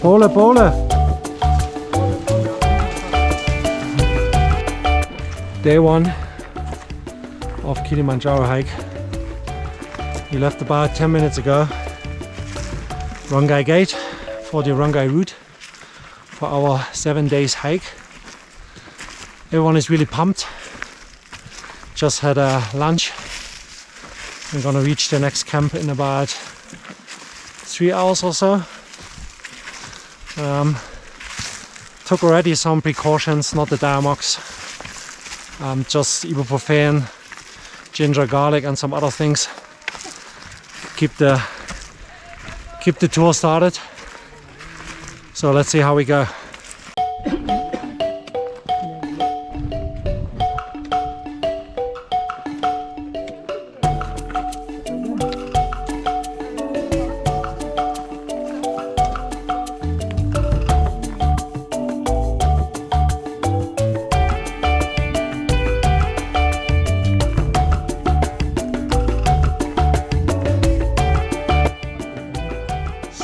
Pole, pole. Day 1 of Kilimanjaro hike. We left about 10 minutes ago. Rongai gate for the Rongai route for our 7 days hike. Everyone is really pumped. Just had a lunch. I'm gonna reach the next camp in about 3 hours or so. Took already some precautions, not the Diamox, just ibuprofen, ginger, garlic and some other things. Keep the tour started. So let's see how we go.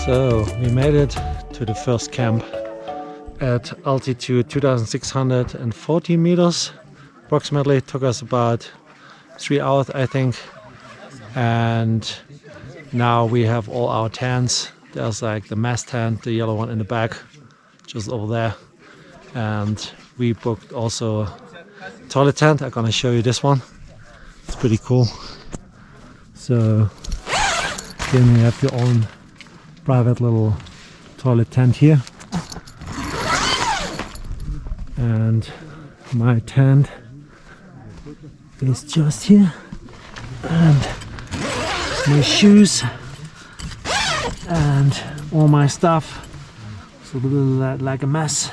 So we made it to the first camp at altitude 2640 meters approximately. It took us about 3 hours, I think, and now we have all our tents. There's like the mess tent, the yellow one in the back, just over there, and we booked also a toilet tent. I'm gonna show you this one. It's pretty cool. So then you have your own private little toilet tent here, and my tent is just here, and my shoes and all my stuff. So a little like a mess.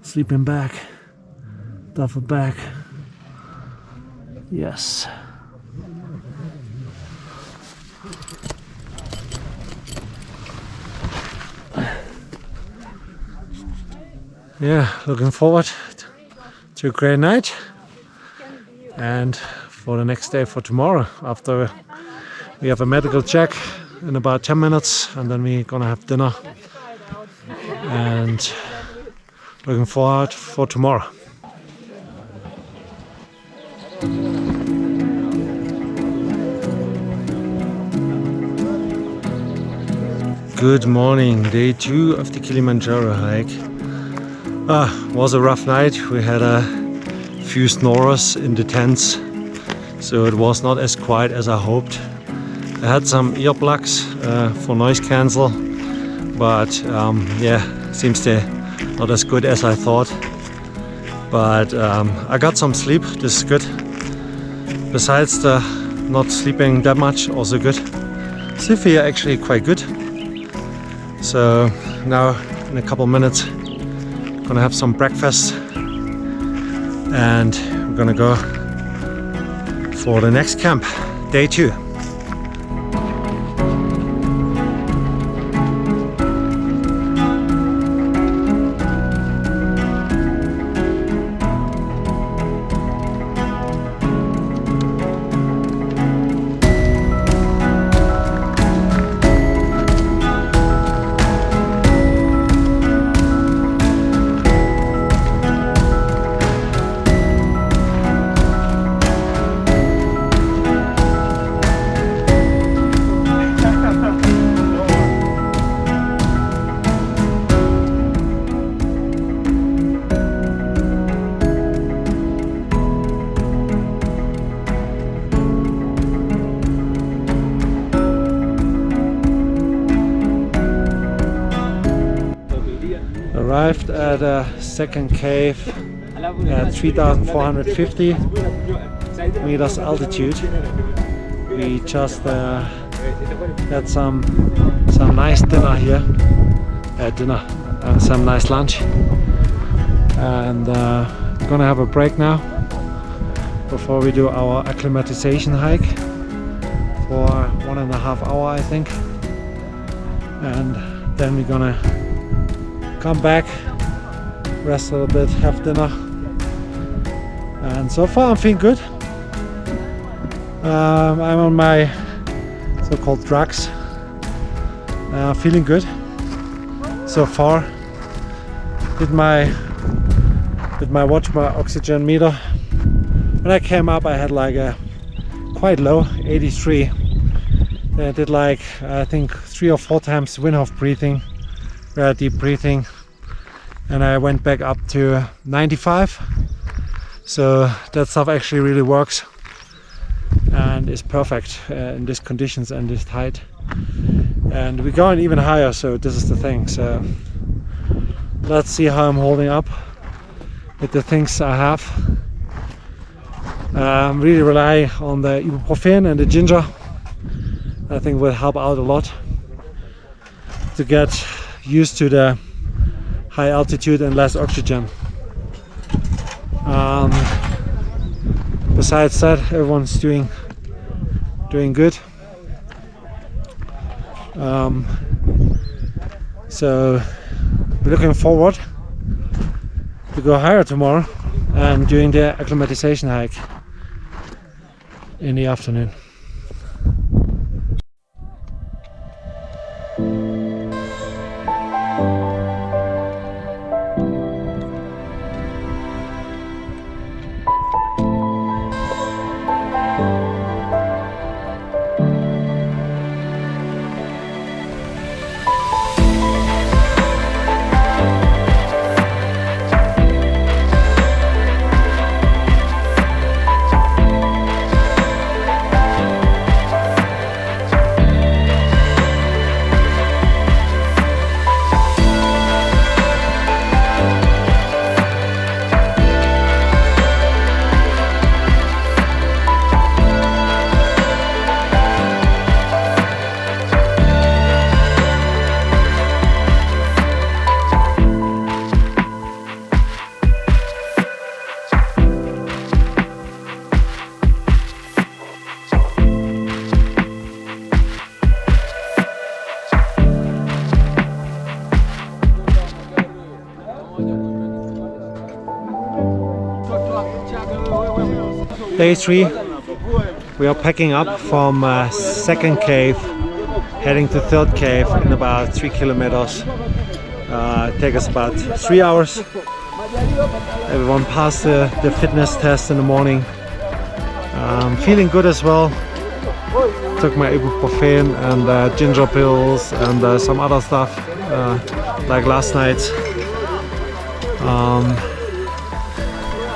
Sleeping bag, duffel bag. Yes. Yeah, looking forward to a great night and for the next day, for tomorrow. After we have a medical check in about 10 minutes, and then we're gonna have dinner, and looking forward for tomorrow. Good morning, day 2 of the Kilimanjaro hike. Was a rough night. We had a few snorers in the tents, so it was not as quiet as I hoped. I had some earplugs for noise cancel, but yeah, seems they're not as good as I thought. But I got some sleep. This is good. Besides the not sleeping that much, also good. Sleep here actually quite good. So now in a couple minutes gonna have some breakfast, and we're gonna go for the next camp, day 2. Arrived at a second cave at 3,450 meters altitude. We just had some nice dinner here. Some nice lunch, and gonna have a break now before we do our acclimatization hike for 1.5 hours, I think, and then we're gonna come back, rest a little bit, have dinner, and so far I'm feeling good. I'm on my so-called drugs, feeling good. so far. Did my watch my oxygen meter. When I came up, I had like a quite low 83. Then I did like I think 3 or 4 times Wim breathing, very deep breathing, and I went back up to 95. So that stuff actually really works and is perfect in these conditions and this height. And we're going even higher, so this is the thing. So let's see how I'm holding up with the things I have. Really rely on the ibuprofen and the ginger. I think will help out a lot to get used to the high altitude and less oxygen. Besides that, everyone's doing good. So we're looking forward to go higher tomorrow and doing the acclimatization hike in the afternoon. Day 3, we are packing up from second cave, heading to third cave in about 3 kilometers. Take us about 3 hours. Everyone passed the fitness test in the morning. Feeling good as well. Took my ibuprofen and ginger pills and some other stuff like last night.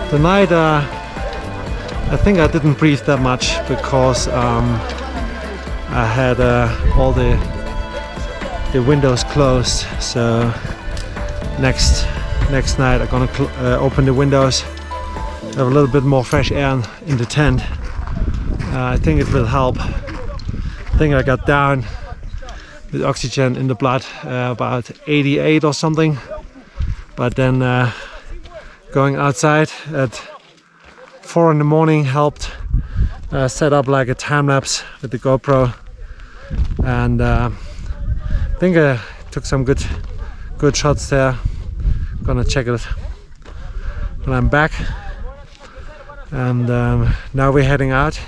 Tonight I think I didn't breathe that much because I had all the windows closed. So next night I'm gonna open the windows, have a little bit more fresh air in the tent. I think it will help. I think I got down with oxygen in the blood about 88 or something, but then going outside at 4 in the morning helped set up like a time lapse with the GoPro, and I think I took some good shots there. Gonna check it when I'm back. And now we're heading out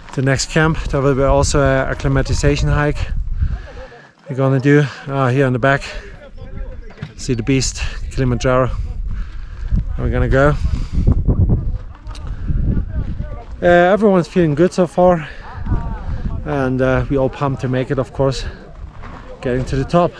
to the next camp. There will be also a acclimatization hike we're gonna do here in the back. See the beast, Kilimanjaro. And we're gonna go. Everyone's feeling good so far, and we all pumped to make it, of course, getting to the top.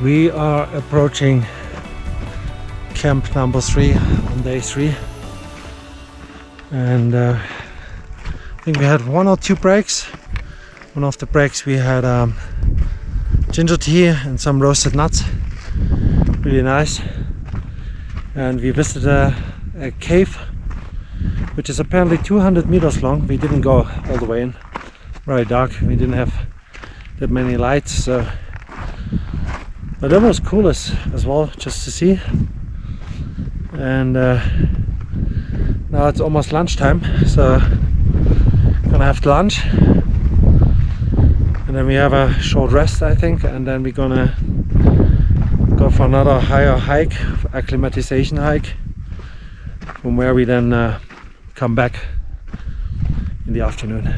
We are approaching camp number 3 on day 3, and I think we had 1 or 2 breaks. One of the breaks we had ginger tea and some roasted nuts, really nice. And we visited a cave which is apparently 200 meters long. We didn't go all the way in, very dark, we didn't have that many lights, so. But that was cool as well, just to see. And now it's almost lunchtime, so gonna have lunch, and then we have a short rest, I think, and then we're gonna go for another higher hike, acclimatization hike, from where we then come back in the afternoon.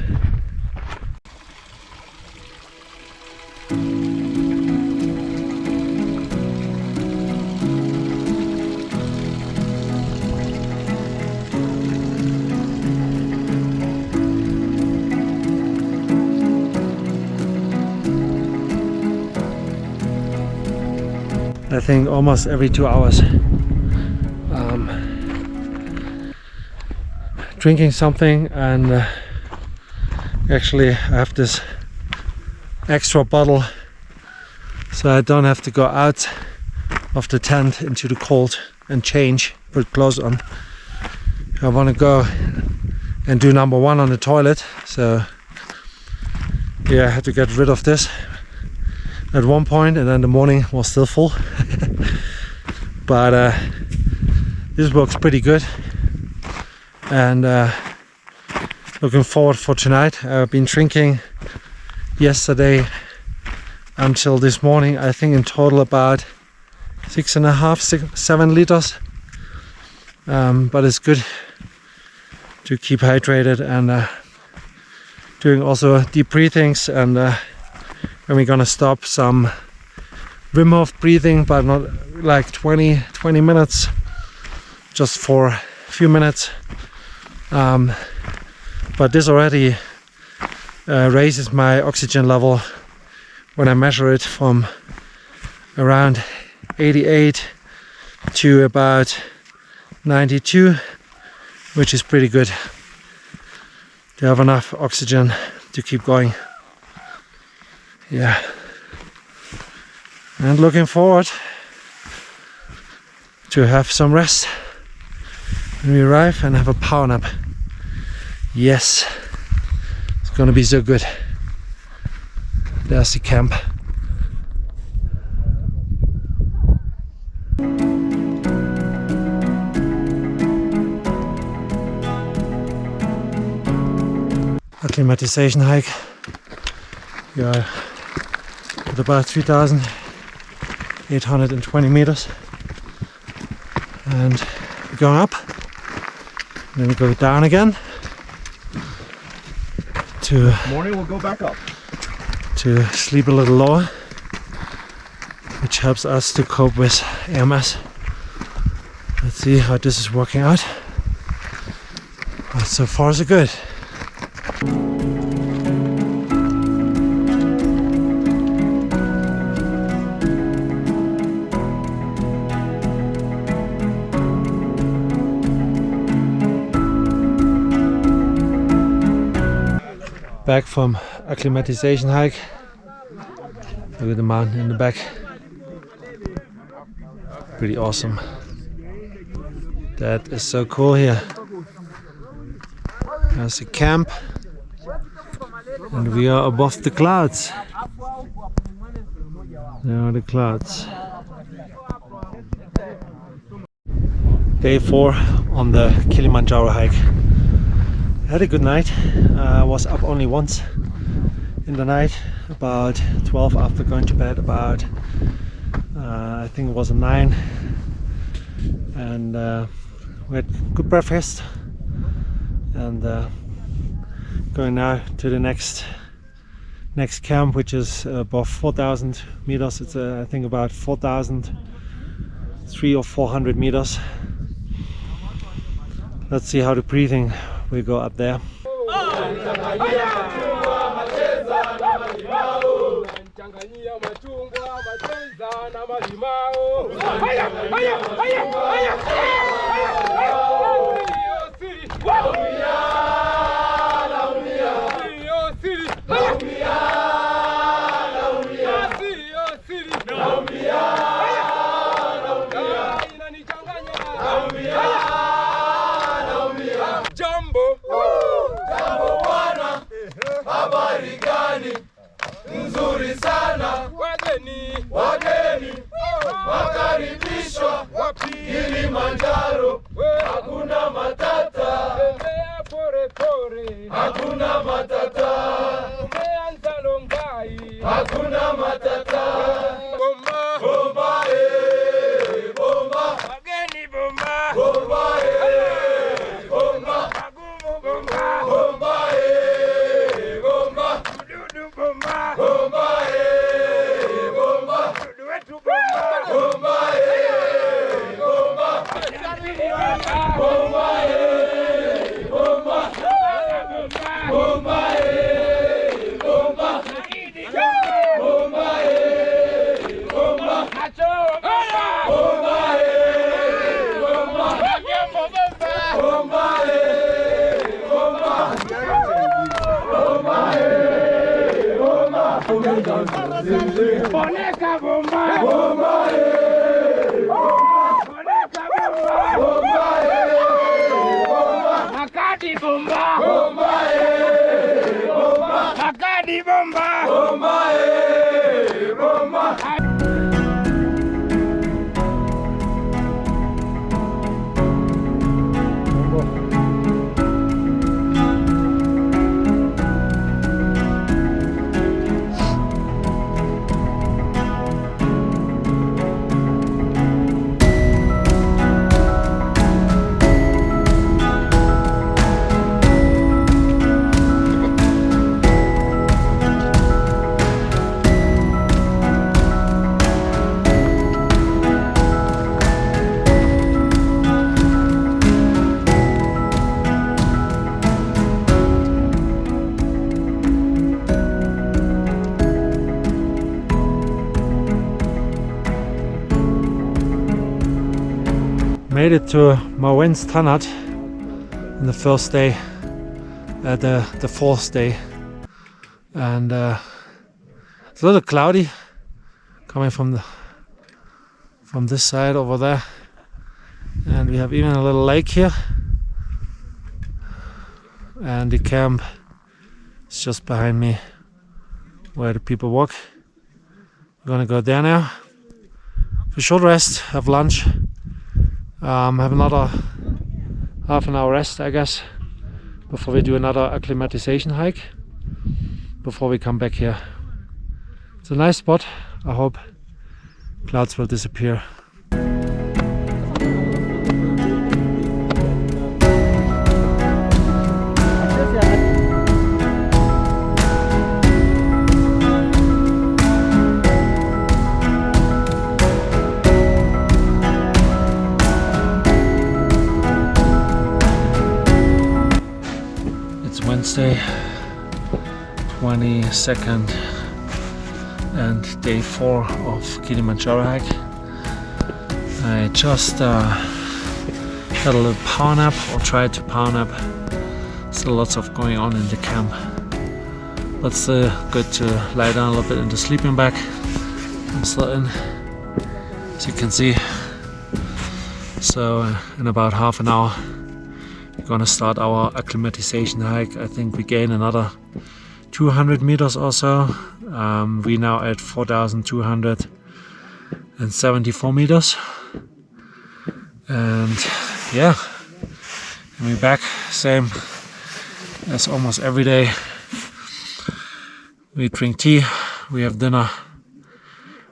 I think almost every 2 hours drinking something, and actually I have this extra bottle so I don't have to go out of the tent into the cold and change, put clothes on. I want to go and do number 1 on the toilet, so yeah, I had to get rid of this at one point, and then the morning was still full. But this works pretty good, and looking forward for tonight. I've been drinking yesterday until this morning, I think in total about 7 liters, but it's good to keep hydrated, and doing also deep breathings, and and we're gonna stop some Wim Hof breathing, but not like 20 minutes, just for a few minutes. But this already raises my oxygen level when I measure it from around 88 to about 92, which is pretty good to have enough oxygen to keep going. Yeah, and looking forward to have some rest when we arrive and have a power nap. Yes, it's gonna be so good. There's the camp. Acclimatization hike. Yeah. At about 3,820 meters, and we're going up, and then we go down again to morning. We'll go back up to sleep a little lower, which helps us to cope with AMS. Let's see how this is working out. But so far so good. Back from acclimatization hike. Look at the mountain in the back. Pretty awesome. That is so cool here. There's a camp, and we are above the clouds. There are the clouds. Day 4 on the Kilimanjaro hike. Had a good night. I was up only once in the night, about 12 after going to bed, about I think it was a 9, and we had good breakfast, and going now to the next camp, which is above 4,000 meters. It's I think about 4,300 or 400 meters. Let's see how the breathing will go up there. Jambo bwana, habari gani? Nzuri sana. Wageni wakaribishwa Kilimanjaro, hakuna matata, hakuna matata, hakuna matata. Bomba, bomba, bomba, wageni bomba, bomba, bomba, bomba, bomba, bomba, dudu bomba, bomba, bomba, dudu wetu bomba, bomba, bomba, bomba, bomba, bomba, bomba, Boneka bomba, bomba, boneka bomba, bomba, Makadi bomba, bomba, bomba, Makadi bomba, bomba, bomba. Made it to Mawenzi Tanat on the first day, the fourth day, and it's a little cloudy coming from this side over there, and we have even a little lake here, and the camp is just behind me where the people walk. We're gonna go there now for a short rest, have lunch. Have another half an hour rest, I guess, before we do another acclimatization hike, before we come back here. It's a nice spot. I hope clouds will disappear. Wednesday, 22nd and day 4 of Kilimanjaro hike. I just had a little power nap, or tried to power nap. Still lots of going on in the camp, but still good to lie down a little bit in the sleeping bag. I'm still in, as you can see. So in about half an hour we're gonna start our acclimatization hike. I think we gain another 200 meters or so. We now at 4,274 meters, and yeah, we're back, same as almost every day. We drink tea, we have dinner,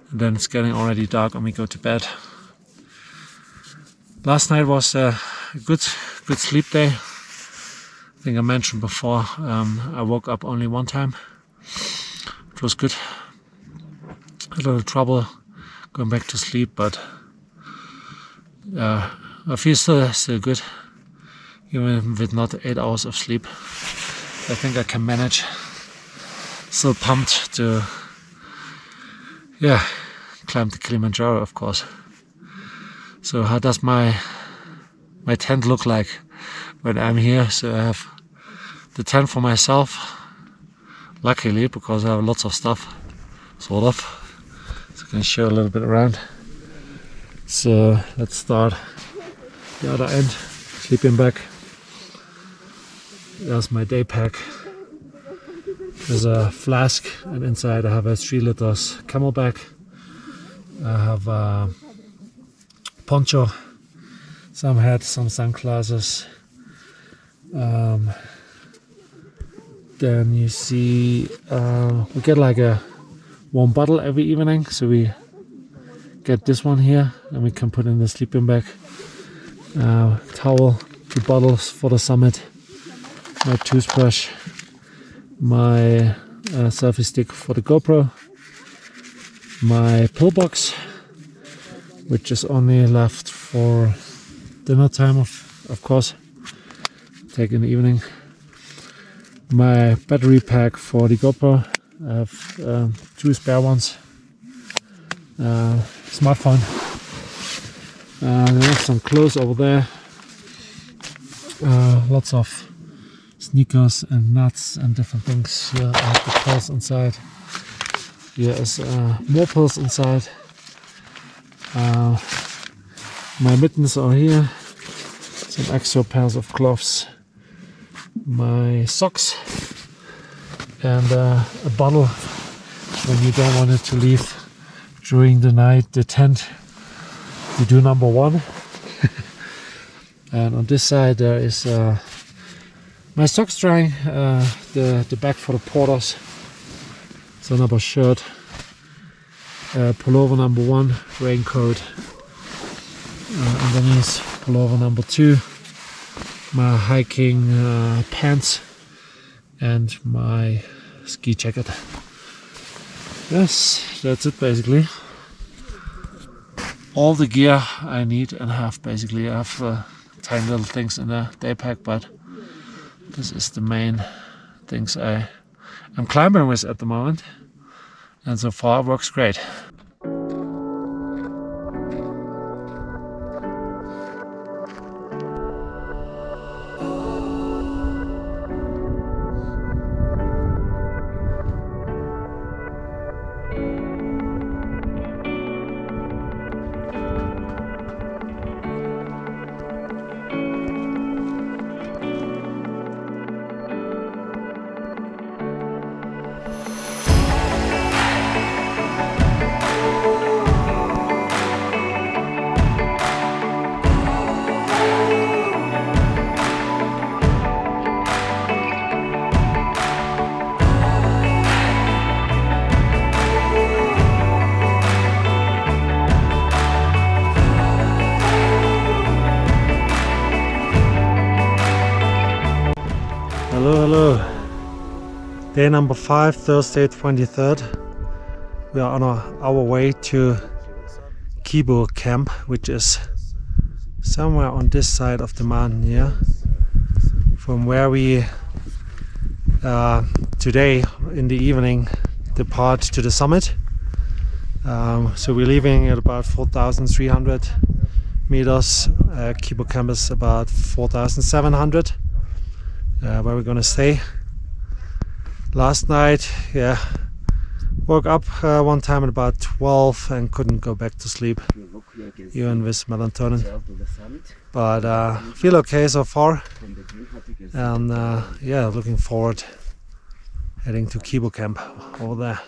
and then it's getting already dark and we go to bed. Last night was a good sleep day. I think I mentioned before, I woke up only one time. It was good. A little trouble going back to sleep, but I feel still good, even with not 8 hours of sleep. I think I can manage. Still pumped to climb the Kilimanjaro, of course. So how does my tent look like when I'm here? So I have the tent for myself, luckily, because I have lots of stuff, sort of. So I can show a little bit around. So let's start the other end, sleeping bag. There's my day pack. There's a flask, and inside I have a 3 liters camelback. I have a poncho, some hat, some sunglasses. Then you see we get like a warm bottle every evening, so we get this one here and we can put in the sleeping bag. Towel, 2 bottles for the summit, my toothbrush, my selfie stick for the GoPro, my pillbox, which is only left for dinner time, of course, take in the evening. My battery pack for the GoPro, I have 2 spare ones, smartphone, and I have some clothes over there, lots of sneakers and nuts and different things. Here I have the pills inside. Here is more pills inside. My mittens are here. Some extra pairs of gloves. My socks. And a bottle when you don't want it to leave during the night, the tent. You do number 1. And on this side there is my socks drying, the bag for the porters. So another shirt, pullover number 1, raincoat, underneath pullover number 2, my hiking pants, and my ski jacket. Yes, that's it basically. All the gear I need and have basically. I have tiny little things in the day pack, but this is the main things I'm climbing with at the moment, and so far it works great. Hello. Day number 5, Thursday 23rd. We are on our way to Kibo camp, which is somewhere on this side of the mountain here. From where we today in the evening depart to the summit. So we're leaving at about 4,300 meters. Kibo camp is about 4,700. Where we're gonna stay. Last night, woke up one time at about 12 and couldn't go back to sleep, even with melatonin. But feel okay so far, and looking forward heading to Kibo camp over there.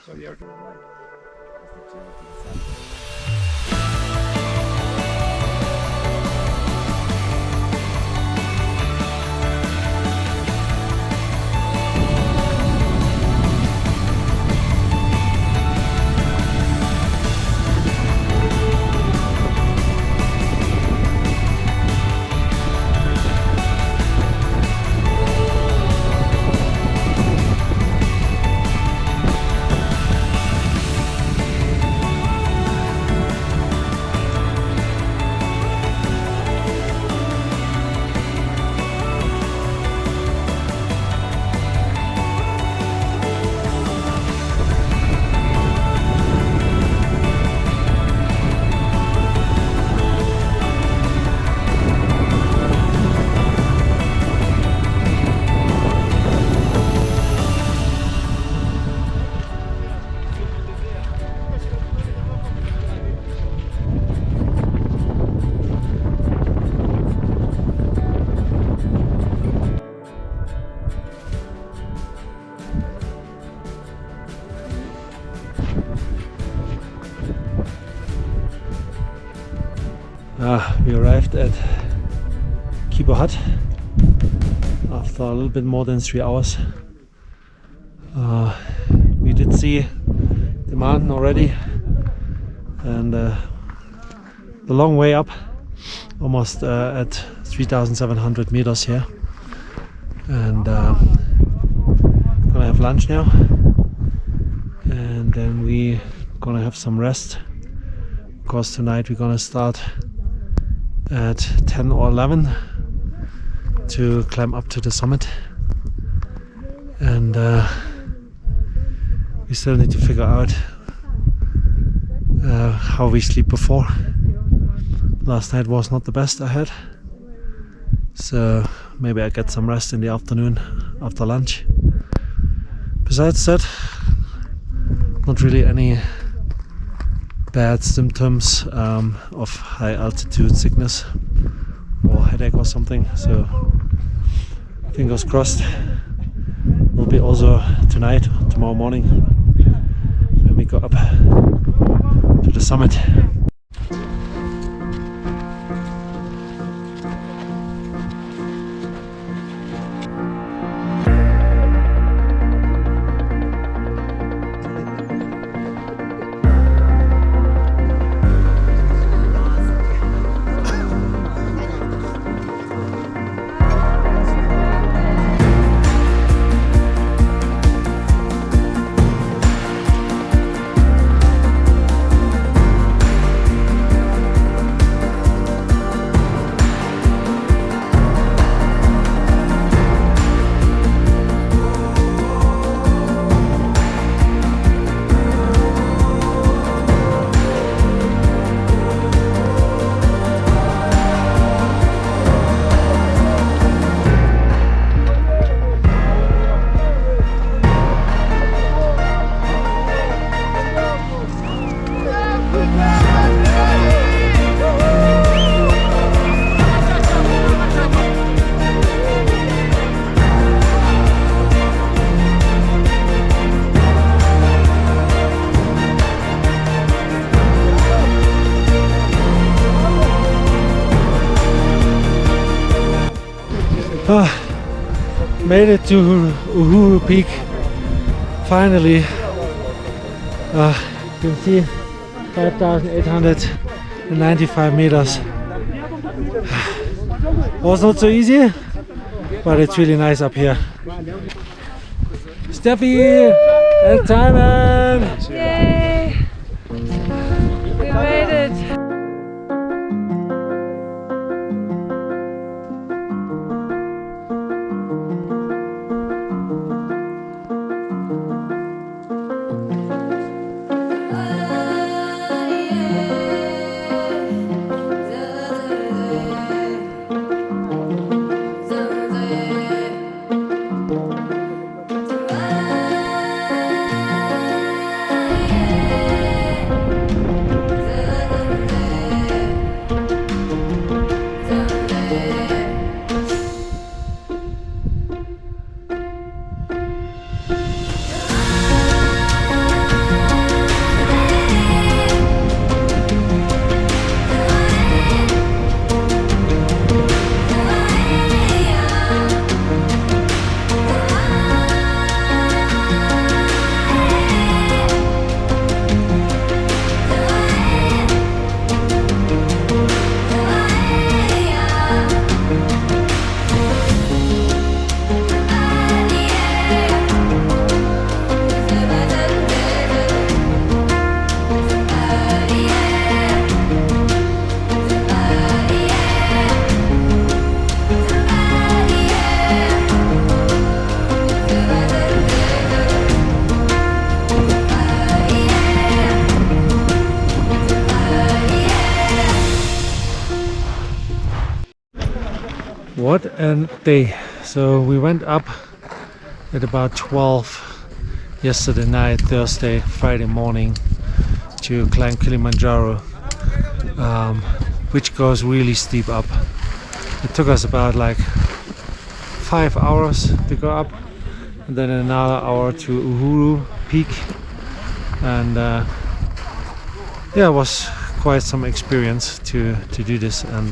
We arrived at Kibo hut after a little bit more than 3 hours. We did see the mountain already, and the long way up, almost at 3,700 meters here. And gonna have lunch now, and then we gonna have some rest, because tonight we're gonna start at 10 or 11 to climb up to the summit. And we still need to figure out how we sleep before. Last night was not the best I had, so maybe I get some rest in the afternoon after lunch. Besides that, not really any bad symptoms of high altitude sickness or headache or something, so fingers crossed. Will be also tonight, tomorrow morning, when we go up to the summit. Made it to Uhuru Peak finally. You can see 5,895 meters. Was not so easy, but it's really nice up here. Steffi and Simon! Yay! We made it! What a day! So we went up at about 12 yesterday night, Thursday, Friday morning to climb Kilimanjaro, which goes really steep up. It took us about like 5 hours to go up, and then another hour to Uhuru Peak, and yeah, it was quite some experience to do this, and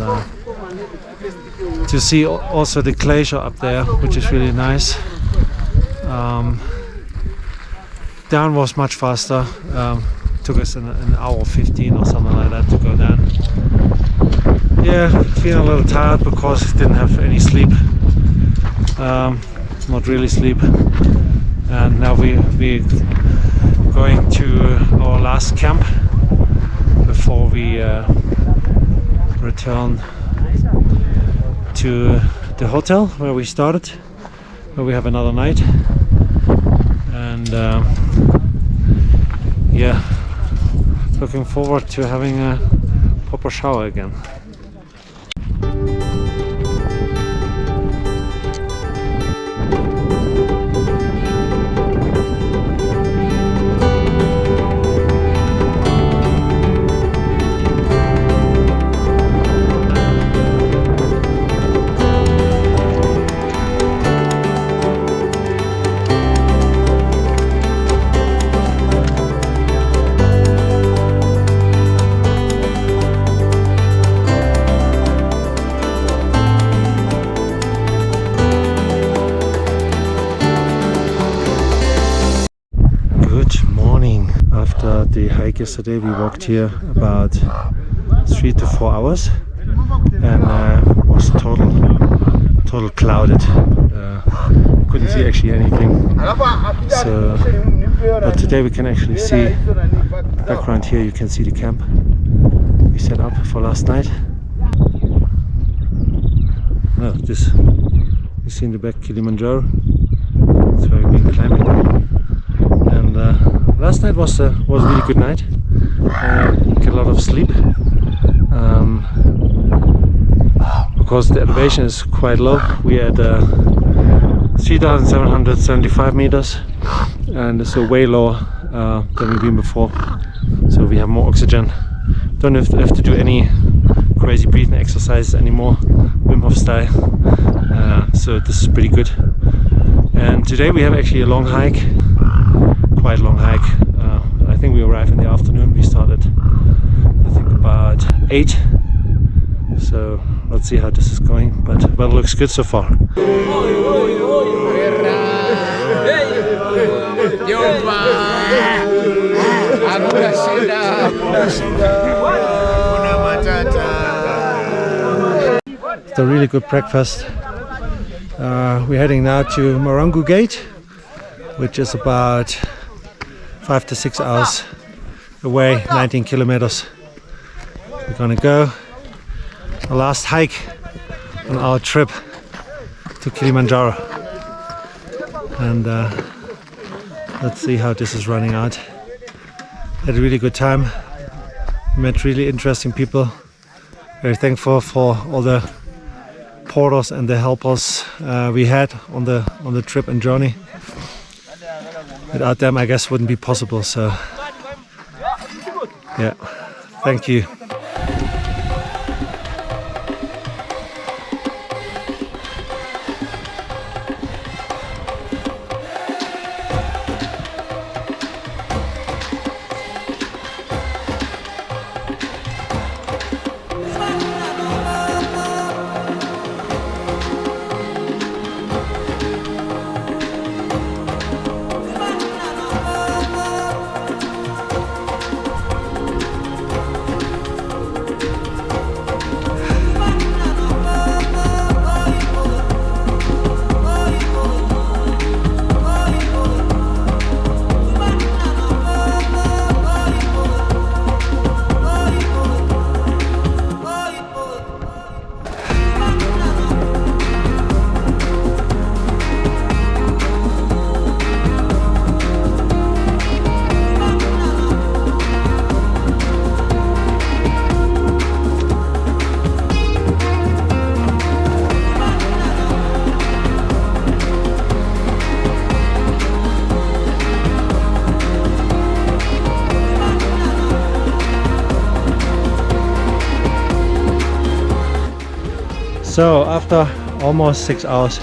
to see also the glacier up there, which is really nice. Down was much faster. Took us an hour 15 or something like that to go down. Yeah, feeling a little tired because didn't have any sleep. Not really sleep. And now we're going to our last camp before we return to the hotel where we started, where we have another night. And yeah, looking forward to having a proper shower again. After the hike yesterday, we walked here about 3 to 4 hours, and was total clouded. Couldn't see actually anything. So, but today we can actually see background here. You can see the camp we set up for last night. Oh, this you see in the back Kilimanjaro. That's where we've been climbing. And last night was a really good night. Get a lot of sleep because the elevation is quite low. We had 3,775 meters, and so way lower than we've been before. So we have more oxygen. Don't have to do any crazy breathing exercises anymore, Wim Hof style. So this is pretty good. And today we have actually a long hike. Quite a long hike. I think we arrived in the afternoon. We started, I think, about 8. So let's see how this is going. But it looks good so far. It's a really good breakfast. We're heading now to Morongo Gate, which is about 5 to 6 hours away, 19 kilometers. We're gonna go the last hike on our trip to Kilimanjaro, and let's see how this is running out. Had a really good time, met really interesting people. Very thankful for all the porters and the helpers we had on the trip and journey. Without them, I guess, wouldn't be possible. So, yeah, thank you. So after almost 6 hours,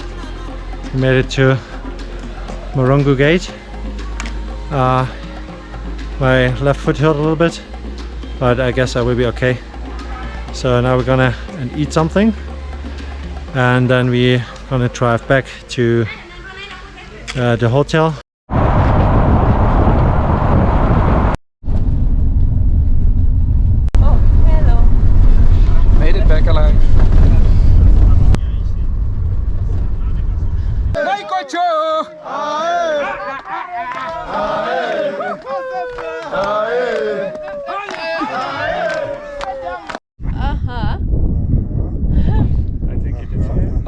we made it to Morongo Gate. My left foot hurt a little bit, but I guess I will be okay. So now we're gonna eat something, and then we're gonna drive back to the hotel. Oh, hello. Made it back alive.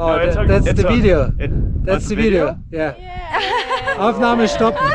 Oh, that's the video. That's the video. Yeah. Aufnahme stoppen.